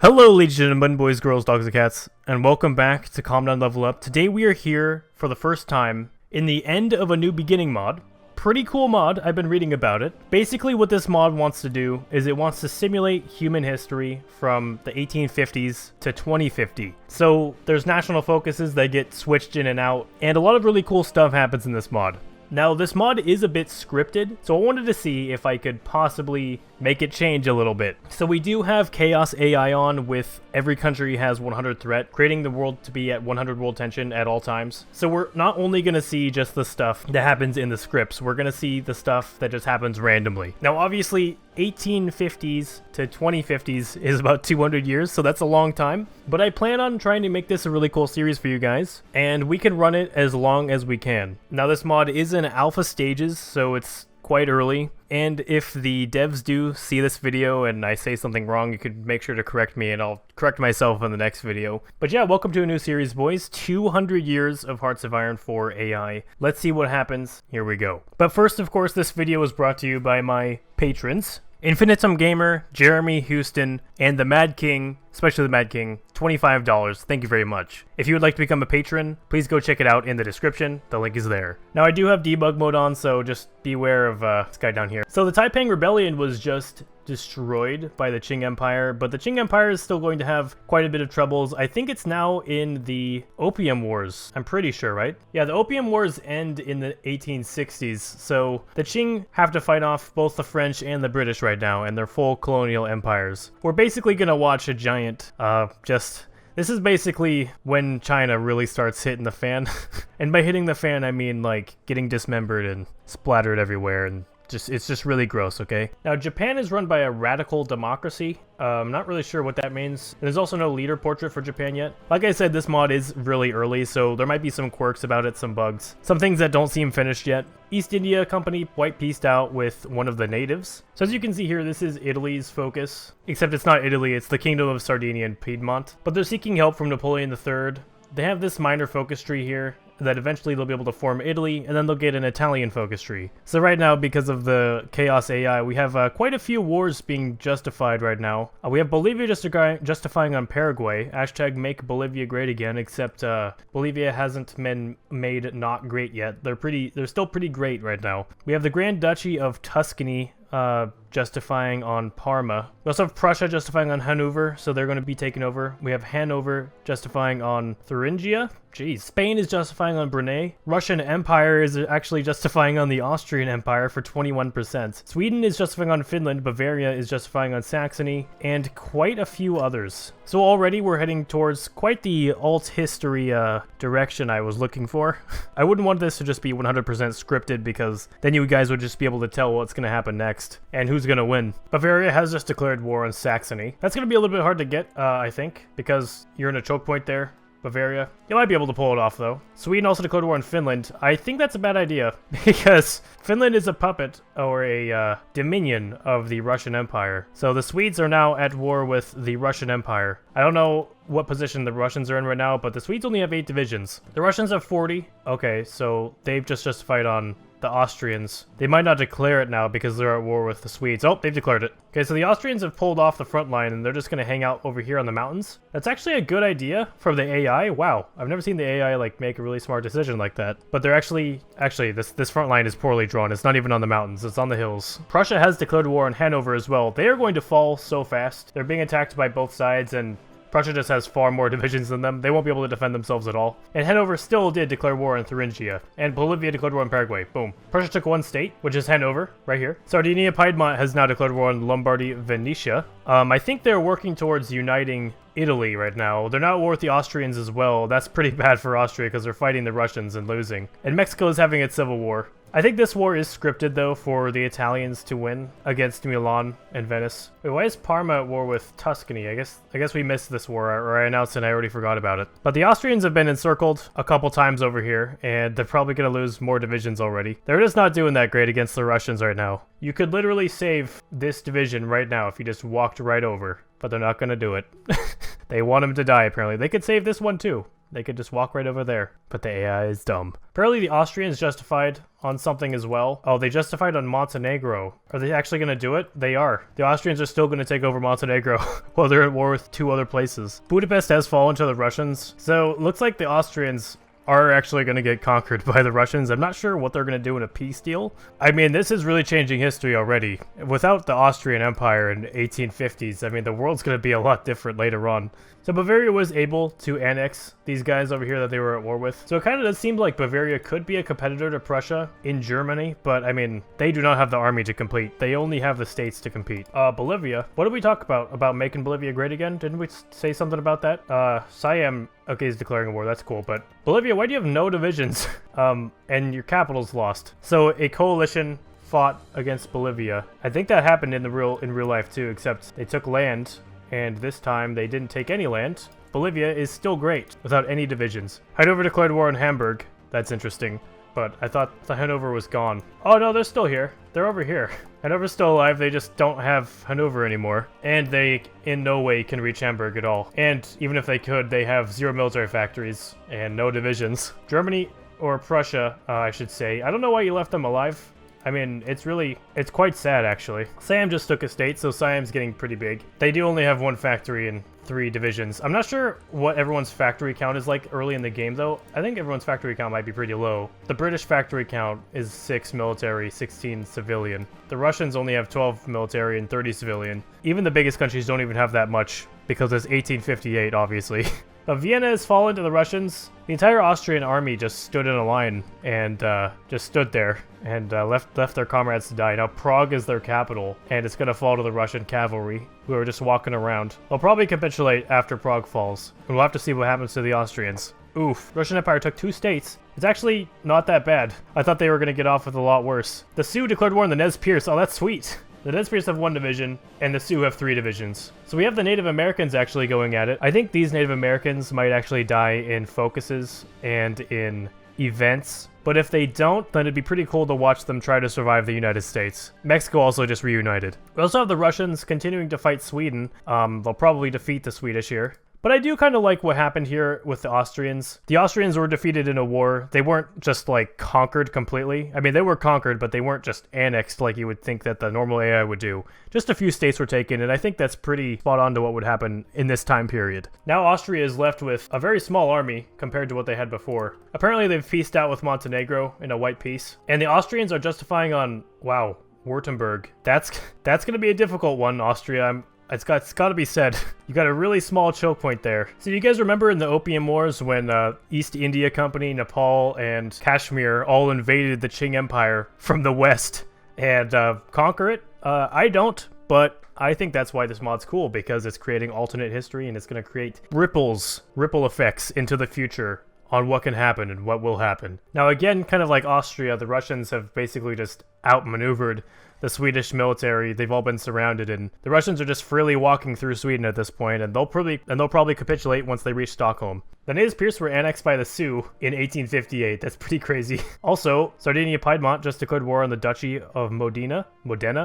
Hello ladies and gentlemen, boys, girls, dogs, and cats, and welcome back to Calm Down Level Up. Today we are here for the first time in the End of a New Beginning mod. Pretty cool mod, I've been reading about it. Basically what this mod wants to do is it wants to simulate human history from the 1850s to 2050. So there's national focuses that get switched in and out, and a lot of really cool stuff happens in this mod. Now, this mod is a bit scripted, so I wanted to see if I could possibly make it change a little bit. So we do have Chaos AI on with every country has 100 threat, creating the world to be at 100 world tension at all times. So we're not only going to see just the stuff that happens in the scripts, we're going to see the stuff that just happens randomly. Now, obviously, 1850s to 2050s is about 200 years, so that's a long time. But I plan on trying to make this a really cool series for you guys, and we can run it as long as we can. Now, this mod is in alpha stages, so it's quite early, and if the devs do see this video and I say something wrong, you could make sure to correct me and I'll correct myself in the next video. But yeah, welcome to a new series, boys. 200 years of Hearts of Iron 4 AI. Let's see what happens. Here we go. But first, of course, this video was brought to you by my patrons. Infinitum Gamer, Jeremy Houston, and the Mad King, especially the Mad King, $25. Thank you very much. If you would like to become a patron, please go check it out in the description. The link is there. Now, I do have debug mode on, so just beware of this guy down here. So the Taiping Rebellion was just destroyed by the Qing Empire, but the Qing Empire is still going to have quite a bit of troubles. I think it's now in the Opium Wars. I'm pretty sure, right? Yeah, the Opium Wars end in the 1860s, so the Qing have to fight off both the French and the British right now, and their full colonial empires. We're basically gonna watch a giant, this is basically when China really starts hitting the fan. And by hitting the fan, I mean like getting dismembered and splattered everywhere, and it's just really gross, okay? Now, Japan is run by a radical democracy. I'm not really sure what that means. There's also no leader portrait for Japan yet. Like I said, this mod is really early, so there might be some quirks about it, some bugs, some things that don't seem finished yet. East India Company white-pieced out with one of the natives. So as you can see here, this is Italy's focus, except it's not Italy, it's the Kingdom of Sardinia and Piedmont. But they're seeking help from Napoleon III. They have this minor focus tree here that eventually they'll be able to form Italy, and then they'll get an Italian focus tree. So right now, because of the Chaos AI, we have quite a few wars being justified right now. We have Bolivia justifying on Paraguay, hashtag make Bolivia great again, except Bolivia hasn't been made not great yet. They're still pretty great right now. We have the Grand Duchy of Tuscany justifying on Parma. We also have Prussia justifying on Hanover, so they're going to be taken over. We have Hanover justifying on Thuringia. Jeez. Spain is justifying on Brunei. Russian Empire is actually justifying on the Austrian Empire for 21%. Sweden is justifying on Finland. Bavaria is justifying on Saxony, and quite a few others. So already we're heading towards quite the alt history direction I was looking for. I wouldn't want this to just be 100% scripted, because then you guys would just be able to tell what's going to happen next and who's going to win. Bavaria has just declared war on Saxony. That's going to be a little bit hard to get, I think, because you're in a choke point there. Bavaria. You might be able to pull it off, though. Sweden also declared war on Finland. I think that's a bad idea, because Finland is a puppet, or a dominion of the Russian Empire. So the Swedes are now at war with the Russian Empire. I don't know what position the Russians are in right now, but the Swedes only have 8 divisions. The Russians have 40. Okay, so they've just justified on the Austrians. They might not declare it now because they're at war with the Swedes. Oh, they've declared it. Okay, so the Austrians have pulled off the front line and they're just going to hang out over here on the mountains. That's actually a good idea from the AI. Wow, I've never seen the AI like make a really smart decision like that. But they're actually this front line is poorly drawn. It's not even on the mountains, it's on the hills. Prussia has declared war on Hanover as well. They are going to fall so fast. They're being attacked by both sides, and Prussia just has far more divisions than them. They won't be able to defend themselves at all. And Hanover still did declare war on Thuringia. And Bolivia declared war on Paraguay. Boom. Prussia took one state, which is Hanover, right here. Sardinia Piedmont has now declared war on Lombardy Venetia. I think they're working towards uniting Italy right now. They're not at war with the Austrians as well. That's pretty bad for Austria because they're fighting the Russians and losing. And Mexico is having its civil war. I think this war is scripted, though, for the Italians to win against Milan and Venice. Wait, why is Parma at war with Tuscany? I guess we missed this war, or I announced it and I already forgot about it. But the Austrians have been encircled a couple times over here, and they're probably going to lose more divisions already. They're just not doing that great against the Russians right now. You could literally save this division right now if you just walked right over, but they're not going to do it. They want them to die, apparently. They could save this one, too. They could just walk right over there. But the AI is dumb. Apparently the Austrians justified on something as well. Oh, they justified on Montenegro. Are they actually going to do it? They are. The Austrians are still going to take over Montenegro while they're at war with 2 other places. Budapest has fallen to the Russians. So looks like the Austrians are actually going to get conquered by the Russians. I'm not sure what they're going to do in a peace deal. I mean, this is really changing history already. Without the Austrian Empire in the 1850s, I mean, the world's going to be a lot different later on. So Bavaria was able to annex these guys over here that they were at war with. So it kind of does seem like Bavaria could be a competitor to Prussia in Germany, but I mean, they do not have the army to compete. They only have the states to compete. Bolivia. What did we talk about? About making Bolivia great again? Didn't we say something about that? Siam, okay, is declaring a war. That's cool. But Bolivia, why do you have no divisions? And your capital's lost. So a coalition fought against Bolivia. I think that happened in real life too, except they took land. And this time, they didn't take any land. Bolivia is still great, without any divisions. Hanover declared war on Hamburg. That's interesting. But I thought the Hanover was gone. Oh no, they're still here. They're over here. Hanover's still alive, they just don't have Hanover anymore. And they, in no way, can reach Hamburg at all. And even if they could, they have 0 military factories and no divisions. Germany, or Prussia, I should say. I don't know why you left them alive. I mean, it's quite sad, actually. Siam just took a state, so Siam's getting pretty big. They do only have 1 factory and 3 divisions. I'm not sure what everyone's factory count is like early in the game, though. I think everyone's factory count might be pretty low. The British factory count is 6 military, 16 civilian. The Russians only have 12 military and 30 civilian. Even the biggest countries don't even have that much, because it's 1858, obviously. Vienna has fallen to the Russians. The entire Austrian army just stood in a line and just stood there and left their comrades to die. Now Prague is their capital, and it's going to fall to the Russian cavalry, who are just walking around. They'll probably capitulate after Prague falls, and we'll have to see what happens to the Austrians. Oof. Russian Empire took 2 states. It's actually not that bad. I thought they were going to get off with a lot worse. The Sioux declared war on the Nez Perce. Oh, that's sweet. The Nez Perce have 1 division, and the Sioux have 3 divisions. So we have the Native Americans actually going at it. I think these Native Americans might actually die in focuses and in events. But if they don't, then it'd be pretty cool to watch them try to survive the United States. Mexico also just reunited. We also have the Russians continuing to fight Sweden. They'll probably defeat the Swedish here. But I do kind of like what happened here with the Austrians. The Austrians were defeated in a war. They weren't just, like, conquered completely. I mean, they were conquered, but they weren't just annexed like you would think that the normal AI would do. Just a few states were taken, and I think that's pretty spot on to what would happen in this time period. Now Austria is left with a very small army compared to what they had before. Apparently they've peaced out with Montenegro in a white peace. And the Austrians are justifying on, wow, Württemberg. That's going to be a difficult one, Austria. It's got to be said. You got a really small choke point there. So you guys remember in the Opium Wars when East India Company, Nepal, and Kashmir all invaded the Qing Empire from the west and conquer it? I don't, but I think that's why this mod's cool, because it's creating alternate history and it's going to create ripple effects into the future on what can happen and what will happen. Now again, kind of like Austria, the Russians have basically just outmaneuvered the Swedish military. They've all been surrounded, and the Russians are just freely walking through Sweden at this point, and they'll probably capitulate once they reach Stockholm. The Nez Perce were annexed by the Sioux in 1858. That's pretty crazy. Also, Sardinia-Piedmont just declared war on the Duchy of Modena,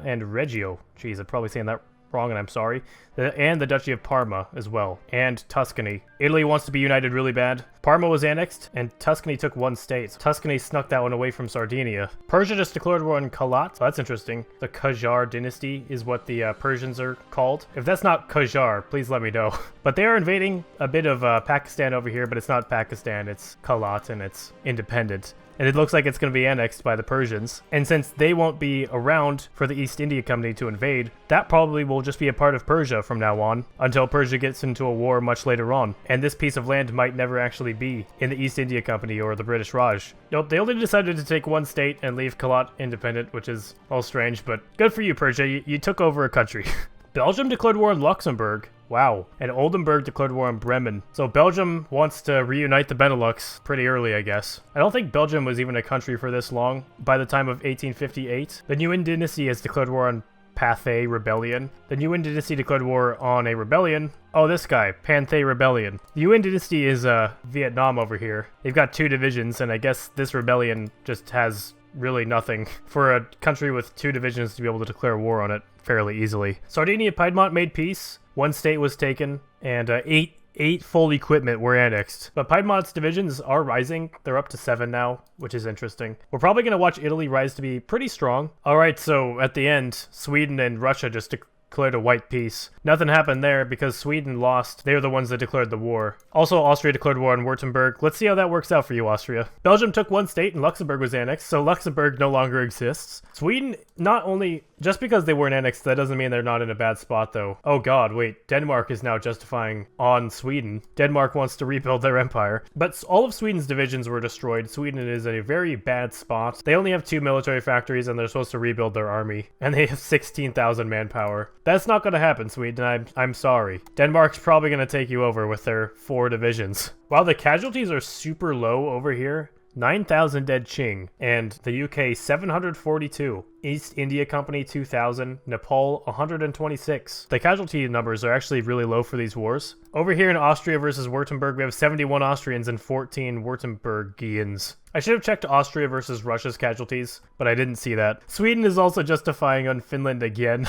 and Reggio. Jeez, I'm probably saying that wrong, and I'm sorry. And the Duchy of Parma as well, and Tuscany. Italy wants to be united really bad. Parma was annexed, and Tuscany took 1 state. Tuscany snuck that one away from Sardinia. Persia just declared war on Kalat, so that's interesting. The Qajar dynasty is what the Persians are called. If that's not Qajar, please let me know. But they are invading a bit of Pakistan over here, but it's not Pakistan, it's Kalat, and it's independent. And it looks like it's going to be annexed by the Persians. And since they won't be around for the East India Company to invade, that probably will just be a part of Persia from now on, until Persia gets into a war much later on. And this piece of land might never actually be in the East India Company or the British Raj. Nope, they only decided to take 1 state and leave Kalat independent, which is all strange, but good for you, Persia. You took over a country. Belgium declared war on Luxembourg. Wow. And Oldenburg declared war on Bremen. So Belgium wants to reunite the Benelux pretty early, I guess. I don't think Belgium was even a country for this long by the time of 1858. The Nguyen dynasty has declared war on Pathay Rebellion. The Nguyen dynasty declared war on a rebellion. Oh, this guy, Panthay Rebellion. The Nguyen dynasty is Vietnam over here. They've got 2 divisions, and I guess this rebellion just has really nothing for a country with 2 divisions to be able to declare war on it fairly easily. Sardinia-Piedmont made peace. 1 state was taken, and 8 8 full equipment were annexed. But Piedmont's divisions are rising. They're up to 7 now, which is interesting. We're probably going to watch Italy rise to be pretty strong. Alright, so at the end, Sweden and Russia just declared a white peace. Nothing happened there because Sweden lost. They were the ones that declared the war. Also, Austria declared war on Württemberg. Let's see how that works out for you, Austria. Belgium took 1 state and Luxembourg was annexed, so Luxembourg no longer exists. Sweden, not only... Just because they weren't annexed, that doesn't mean they're not in a bad spot, though. Oh god, wait. Denmark is now justifying on Sweden. Denmark wants to rebuild their empire. But all of Sweden's divisions were destroyed. Sweden is in a very bad spot. They only have 2 military factories, and they're supposed to rebuild their army. And they have 16,000 manpower. That's not going to happen, Sweden. I'm sorry. Denmark's probably going to take you over with their 4 divisions. Wow, the casualties are super low over here. 9,000 dead Qing, and the UK 742. East India Company 2,000, Nepal 126. The casualty numbers are actually really low for these wars. Over here in Austria versus Württemberg, we have 71 Austrians and 14 Württembergians. I should have checked Austria versus Russia's casualties, but I didn't see that. Sweden is also justifying on Finland again.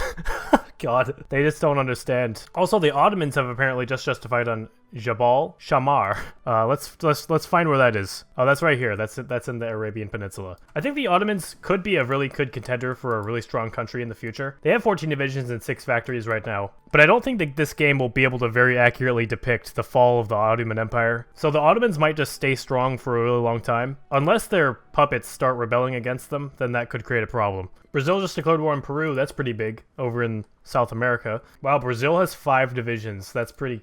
God, they just don't understand. Also, the Ottomans have apparently just justified on Jabal Shamar. Let's find where that is. Oh, that's right here. That's in the Arabian Peninsula. I think the Ottomans could be a really good contender for a really strong country in the future. They have 14 divisions and 6 factories right now, but I don't think that this game will be able to very accurately depict the fall of the Ottoman Empire. So the Ottomans might just stay strong for a really long time. Unless their puppets start rebelling against them, then that could create a problem. Brazil just declared war on Peru. That's pretty big over in South America. Wow, Brazil has 5 divisions. That's pretty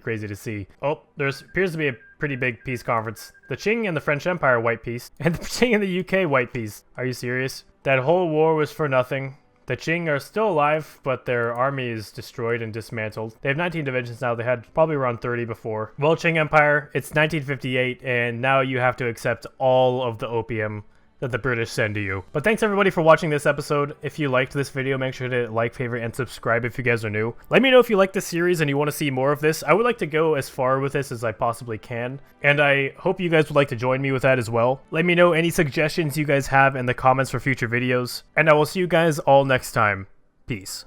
crazy to see. Oh, there appears to be a pretty big peace conference. The Qing and the French Empire white peace, and the Qing and the UK white peace. Are you serious? That whole war was for nothing. The Qing are still alive, but their army is destroyed and dismantled. They have 19 divisions now. They had probably around 30 before. Well, Qing Empire, it's 1958, and now you have to accept all of the opium that the British send to you. But thanks everybody for watching this episode. If you liked this video, make sure to like, favorite, and subscribe if you guys are new. Let me know if you like this series and you want to see more of this. I would like to go as far with this as I possibly can, and I hope you guys would like to join me with that as well. Let me know any suggestions you guys have in the comments for future videos, and I will see you guys all next time. Peace.